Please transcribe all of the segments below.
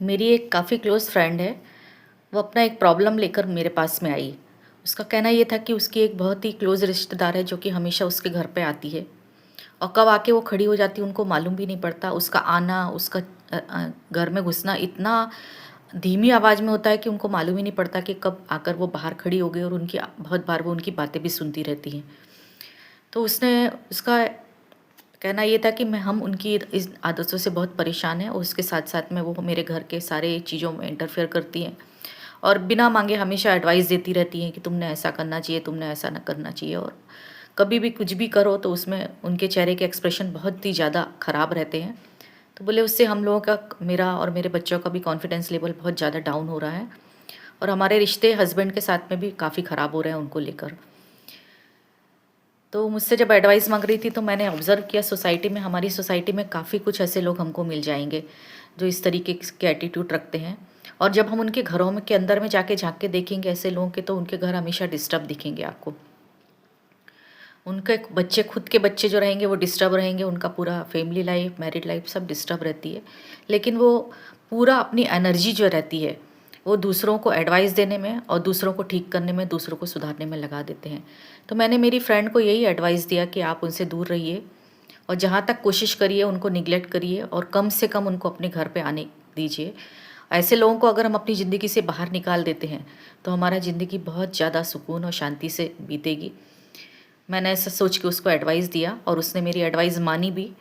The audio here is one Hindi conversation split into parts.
मेरी एक काफ़ी क्लोज़ फ्रेंड है। वो अपना एक प्रॉब्लम लेकर मेरे पास में आई। उसका कहना ये था कि उसकी एक बहुत ही क्लोज़ रिश्तेदार है जो कि हमेशा उसके घर पे आती है और कब आके वो खड़ी हो जाती है उनको मालूम भी नहीं पड़ता। उसका आना, उसका घर में घुसना इतना धीमी आवाज़ में होता है कि उनको मालूम ही नहीं पड़ता कि कब आकर वो बाहर खड़ी हो गई और उनकी बहुत बार वो उनकी बातें भी सुनती रहती हैं। तो उसने उसका कहना ये था कि मैं हम उनकी इस आदतों से बहुत परेशान हैं और उसके साथ-साथ में वो मेरे घर के सारे चीज़ों में इंटरफेयर करती हैं और बिना माँगे हमेशा एडवाइस देती रहती हैं कि तुमने ऐसा करना चाहिए, तुमने ऐसा ना करना चाहिए। और कभी भी कुछ भी करो तो उसमें उनके चेहरे के एक्सप्रेशन बहुत ही ज़्यादा ख़राब रहते हैं। तो बोले उससे हम लोगों का, मेरा और मेरे बच्चों का भी कॉन्फिडेंस लेवल बहुत ज़्यादा डाउन हो रहा है और हमारे रिश्ते हस्बैंड के साथ में भी काफ़ी ख़राब हो रहे हैं उनको लेकर। तो मुझसे जब एडवाइस माँग रही थी तो मैंने ऑब्ज़र्व किया सोसाइटी में, हमारी सोसाइटी में काफ़ी कुछ ऐसे लोग हमको मिल जाएँगे, जो इस तरीके के एटीट्यूड रखते हैं। और जब हम उनके घरों में के अंदर में जाके झाँक के देखेंगे ऐसे लोगों के, तो उनके घर हमेशा डिस्टर्ब दिखेंगे आपको। उनके बच्चे, खुद के बच्चे जो रहेंगे वो डिस्टर्ब रहेंगे, उनका पूरा फैमिली लाइफ़, मैरिड लाइफ़ सब डिस्टर्ब रहती है। लेकिन वो पूरा अपनी एनर्जी जो रहती है, वो दूसरों को एडवाइस देने में और दूसरों को ठीक करने में, दूसरों को सुधारने में लगा देते हैं। तो मैंने मेरी फ्रेंड को यही एडवाइस दिया कि आप उनसे दूर रहिए और जहाँ तक कोशिश करिए उनको निग्लेक्ट करिए और कम से कम उनको अपने घर पे आने दीजिए। ऐसे लोगों को अगर हम अपनी ज़िंदगी से बाहर निकाल देते हैं, तो हमारा ज़िंदगी बहुत ज़्यादा सुकून और शांति से बीतेगी। मैंने ऐसा सोच के उसको एडवाइस दिया और उसने मेरी एडवाइस मानी भी।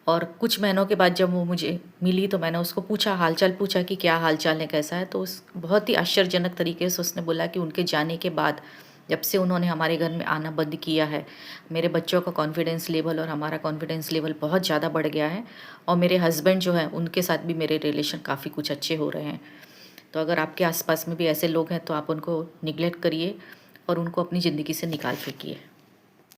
और कुछ महीनों के बाद जब वो मुझे मिली तो मैंने उसको पूछा, हालचाल पूछा कि क्या हालचाल है, कैसा है? तो उस बहुत ही आश्चर्यजनक तरीके से उसने बोला कि उनके जाने के बाद, जब से उन्होंने हमारे घर में आना बंद किया है, मेरे बच्चों का कॉन्फिडेंस लेवल और हमारा कॉन्फिडेंस लेवल बहुत ज़्यादा बढ़ गया है और मेरे हस्बैंड जो हैं उनके साथ भी मेरे रिलेशन काफ़ी कुछ अच्छे हो रहे हैं। तो अगर आपके आस-पास में भी ऐसे लोग हैं तो आप उनको निग्लेक्ट करिए और उनको अपनी ज़िंदगी से निकाल फेंकिए।